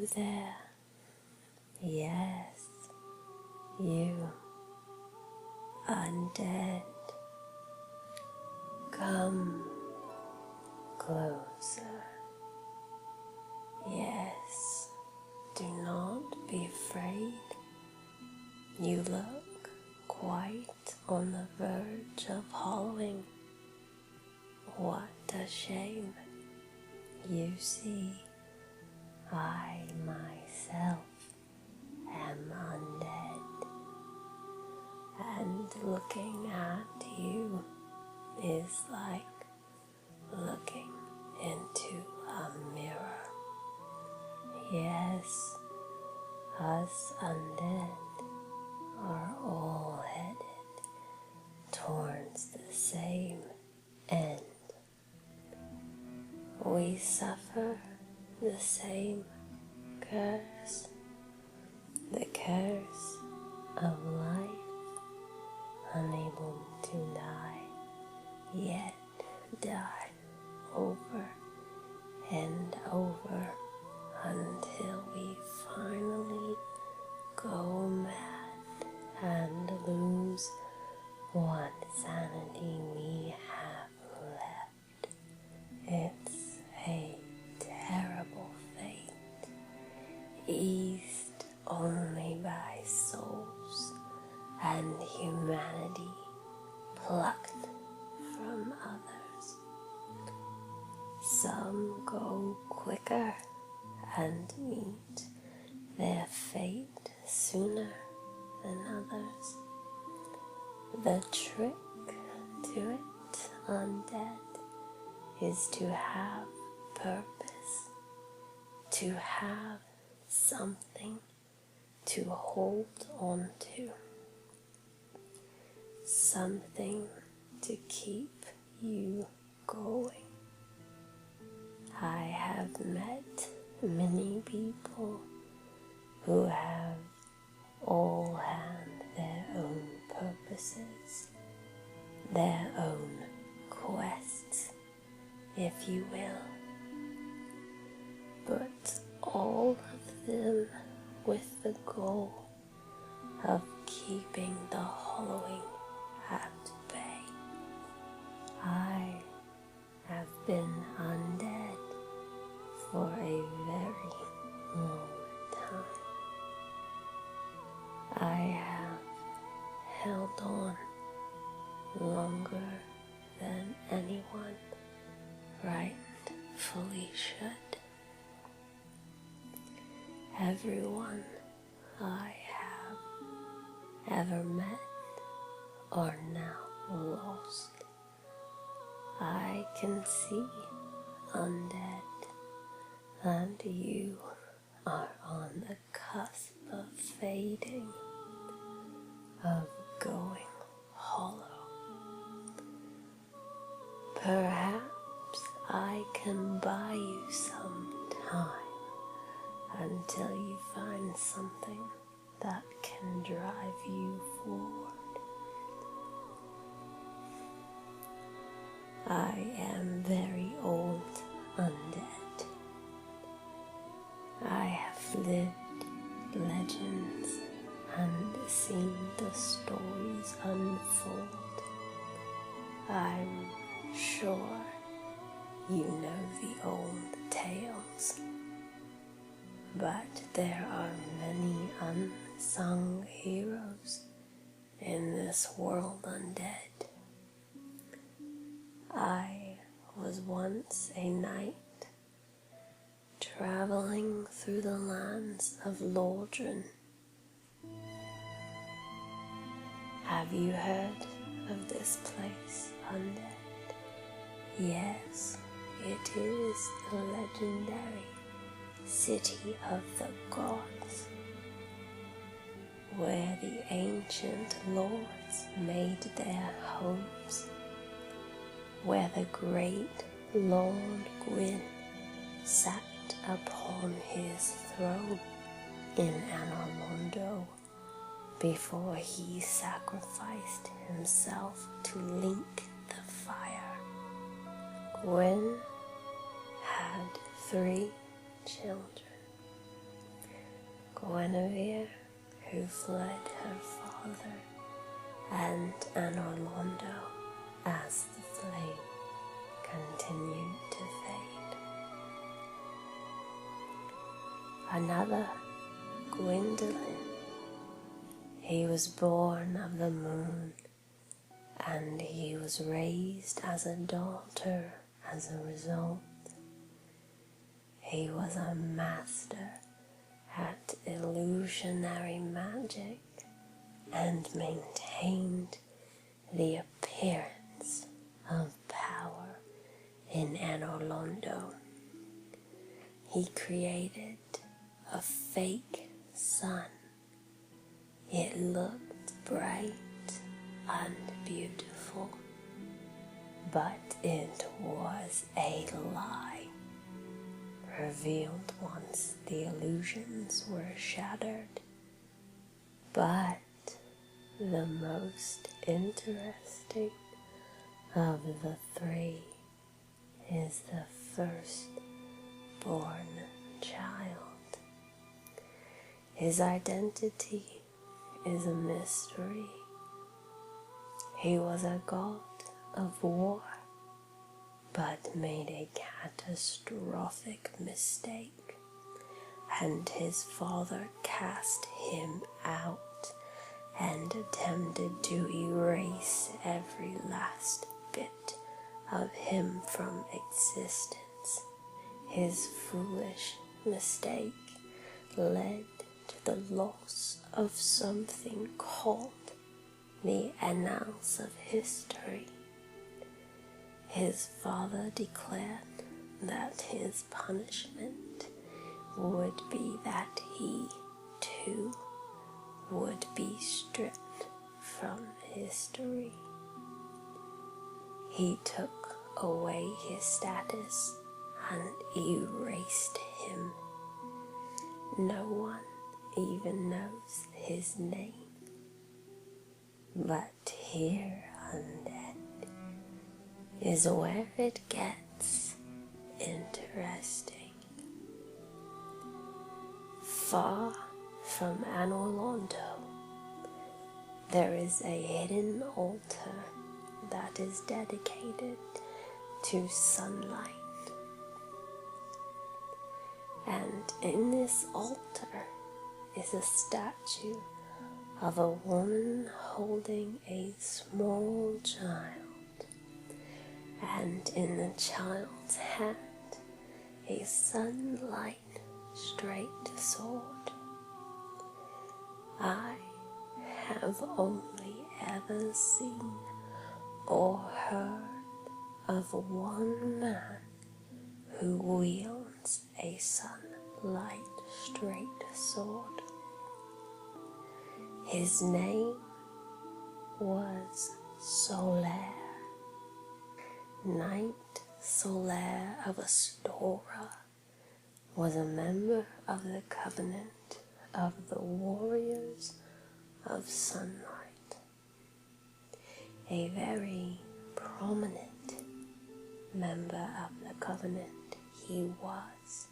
you there? Yes, you, undead. Come closer. Yes, do not be afraid. You look quite on the verge of hollowing. What a shame. You see, I myself am undead, and looking at you is like looking into a mirror. Yes, us undead are all headed towards the same end. We suffer the same curse, the curse of life, unable to die, yet die over and over until we finally go mad and lose what sanity we have left. It's a terrible fate, eased only by souls and humanity plucked from others. Some go quicker and meet their fate sooner than others. The trick to it, undead, is to have purpose, to have something to hold on to, something to keep you going. I have met many people who have all had their own purposes, their own quests, if you will, but all of them with the goal of keeping the hollowing at bay. I have been undead for a very long time. I have held on longer than anyone rightfully should. Everyone I have ever met are now lost. I can see, undead, and you are on the cusp of fading, of going hollow. Perhaps I can buy you some time until you find something that can drive you forward. I am very old, undead. I have lived legends and seen the stories unfold. I'm sure you know the old tales, but there are many unsung heroes in this world, undead. I was once a knight traveling through the lands of Lordran. Have you heard of this place, undead? Yes, it is the legendary city of the gods, where the ancient lords made their homes, where the great Lord Gwyn sat upon his throne in Anarmondo before he sacrificed himself to link the fire. Gwyn had 3 children, Guinevere, who fled her father, and Anorlando as the flame continued to fade. Another, Gwendolyn. He was born of the moon, and he was raised as a daughter as a result. He was a master at illusionary magic and maintained the appearance of power in Anorlando. He created a fake sun. It looked bright and beautiful, but it was a lie, revealed once the illusions were shattered. But the most interesting of the three is the firstborn child. His identity is a mystery. He was a god of war, but made a catastrophic mistake, and his father cast him out and attempted to erase every last bit of him from existence. His foolish mistake led to the loss of something called the annals of history. His father declared that his punishment would be that he, too, would be stripped from history. He took away his status and erased him. No one even knows his name. But here, Undead, is where it gets interesting. Far from Anorlando, there is a hidden altar that is dedicated to sunlight. And in this altar is a statue of a woman holding a small child, and in the child's hand a sunlight straight sword. I have only ever seen or heard of one man who wields a sunlight straight sword. His name was Solaire, Knight Solaire of Astora, was a member of the Covenant of the Warriors of Sunlight, a very prominent member of the Covenant he was.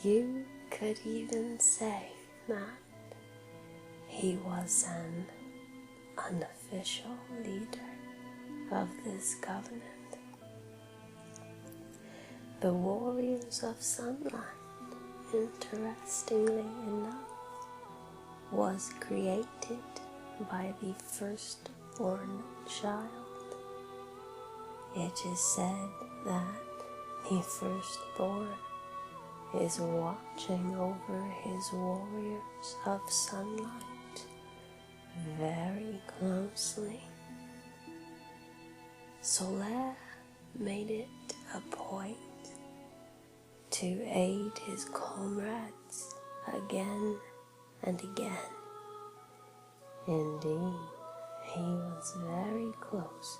You could even say that he was an unofficial leader of this covenant. The Warriors of Sunlight, interestingly enough, was created by the firstborn child. It is said that the firstborn is watching over his warriors of sunlight very closely. Solaire made it a point to aid his comrades again and again. Indeed, he was very close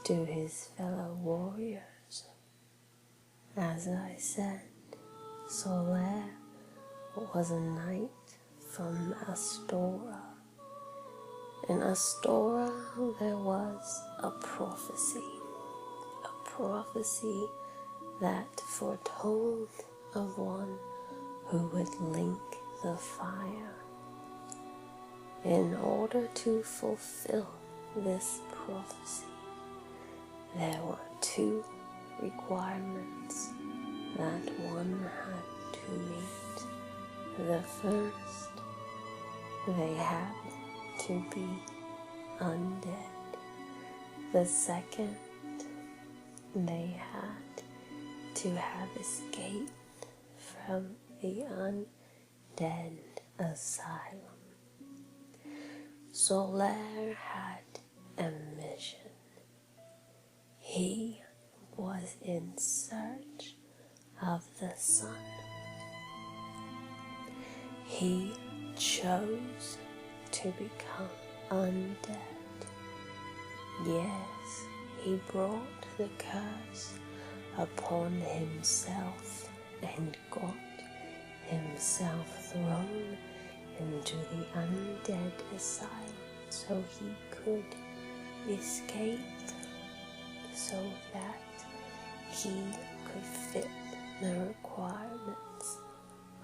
to his fellow warriors. As I said, Solaire was a knight from Astora. In Astora there was a prophecy that foretold of one who would link the fire. In order to fulfill this prophecy, there were two requirements that one had to meet. The first, they had to be undead. The second, they had to have escaped from the Undead Asylum. Solaire had a mission. He was in search of the sun. He chose to become undead. Yes, he brought the curse upon himself and got himself thrown into the Undead Asylum so he could escape, so that he could fit the requirements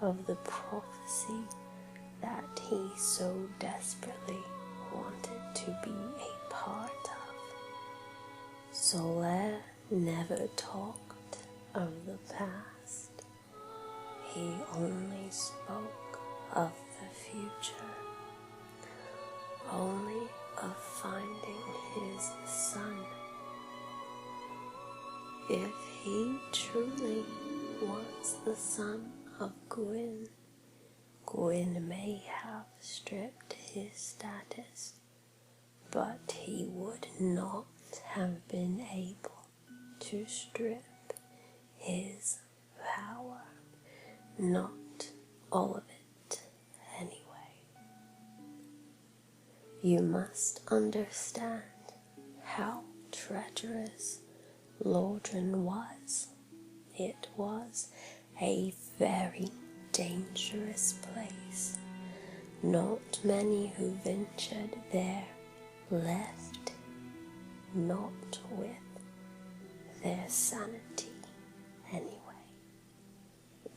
of the prophecy that he so desperately wanted to be a part of. Solaire never talked of the past. He only spoke of the future, only of finding his son. If he truly was the son of Gwyn, Gwyn may have stripped his status, but he would not have been able to strip his power. Not all of it, anyway. You must understand how treacherous Lordran was. It was a very dangerous place. Not many who ventured there left not with their sanity anyway.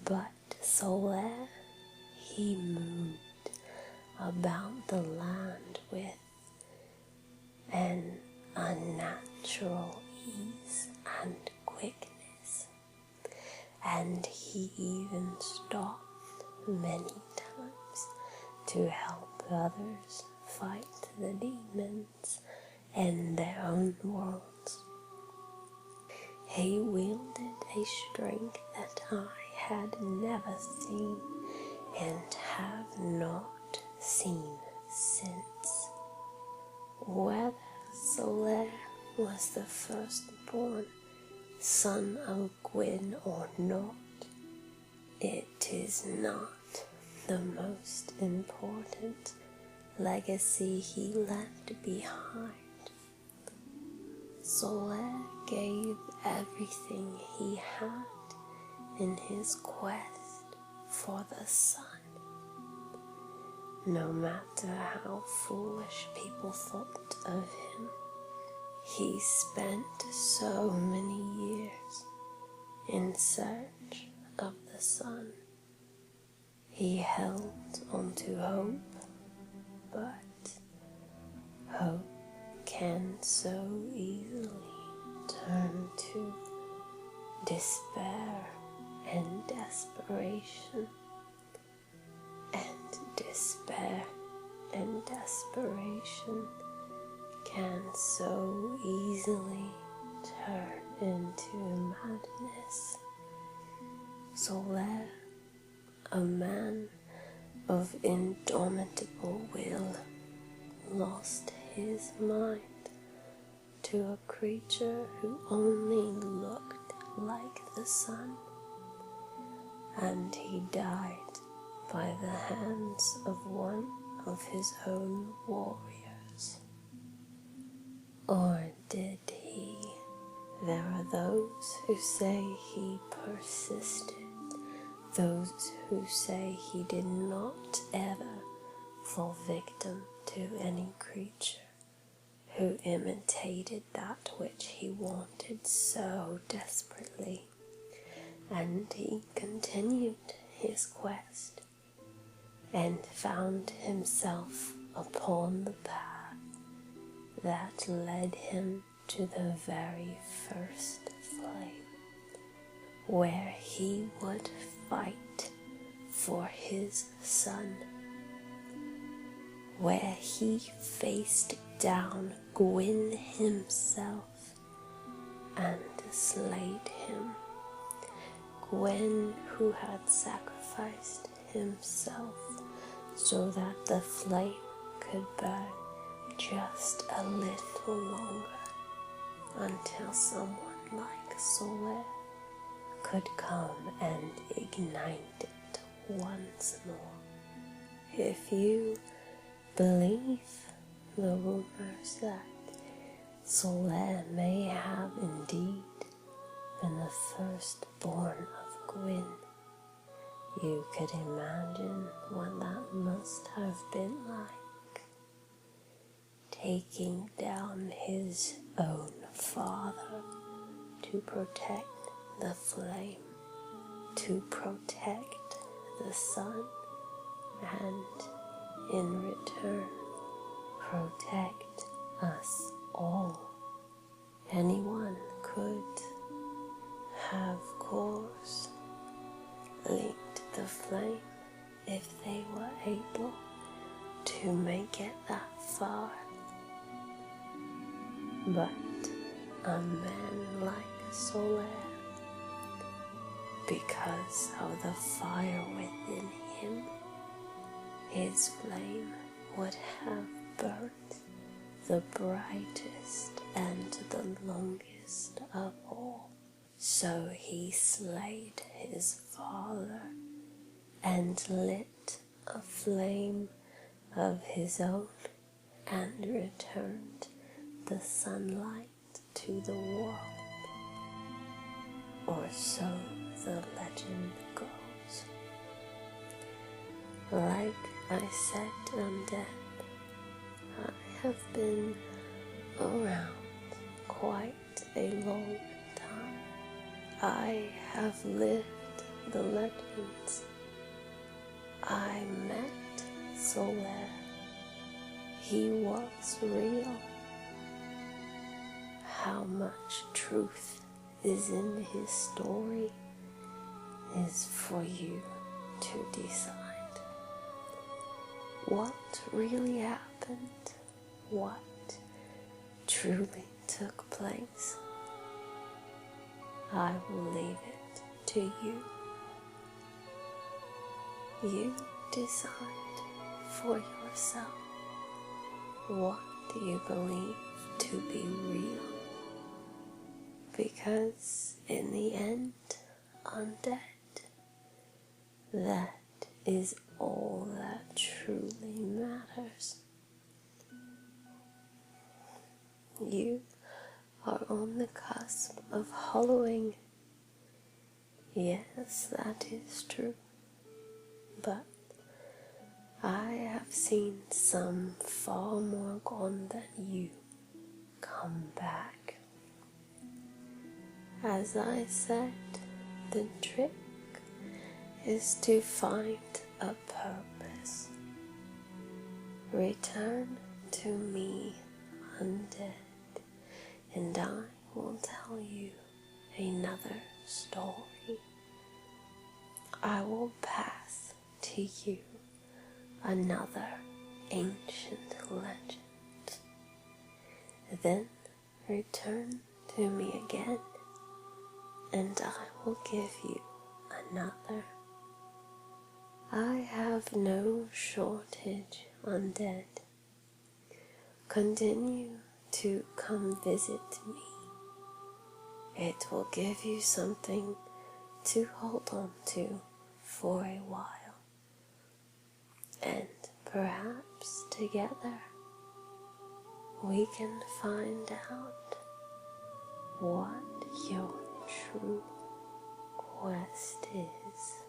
But Solaire, he moved about the land with an unnatural ease and quickness, and he even stopped many times to help others fight the demons in their own worlds. He wielded a strength that I had never seen and have not seen since. Whether Solaire was the firstborn son of Gwyn or not, it is not the most important legacy he left behind. Solaire gave everything he had in his quest for the sun. No matter how foolish people thought of him, he spent so many years in search of the sun. He held onto hope, but hope can so easily turn to despair and desperation, and despair and desperation can so easily turn into madness. Solaire, a man of indomitable will, lost his mind to a creature who only looked like the sun, and he died by the hands of one of his own warriors. Or did he? There are those who say he persisted, those who say he did not ever fall victim to any creature who imitated that which he wanted so desperately, and he continued his quest and found himself upon the path that led him to the very first flame, where he would fight for his son, where he faced down Gwyn himself and slayed him. Gwyn, who had sacrificed himself so that the flame could burn just a little longer until someone like Solaire could come and ignite it once more. If you believe the rumors that Solaire may have indeed been the firstborn of Gwyn, you could imagine what that must have been like, taking down his own father to protect the flame, to protect the sun, and in return protect us all. Anyone could have course linked the flame if they were able to make it that far. But a man like Solaire, because of the fire within him, his flame would have burnt the brightest and the longest of all. So he slayed his father and lit a flame of his own and returned the sunlight to the world. Or so the legend goes. Like I said, Undead, I have been around quite a long time. I have lived the legends. I met Solaire. He was real. How much truth is in his story is for you to decide. What really happened? What truly took place? I will leave it to you. You decide for yourself what you believe to be real. Because in the end, Undead, that is all that truly matters. You are on the cusp of hollowing. Yes, that is true. But I have seen some far more gone than you come back. As I said, the trick is to find a purpose. Return to me, Undead, and I will tell you another story. I will pass to you another ancient legend. Then return to me again, and I will give you another. I have no shortage, Undead. Continue to come visit me. It will give you something to hold on to for a while. And perhaps together we can find out what your true quest is.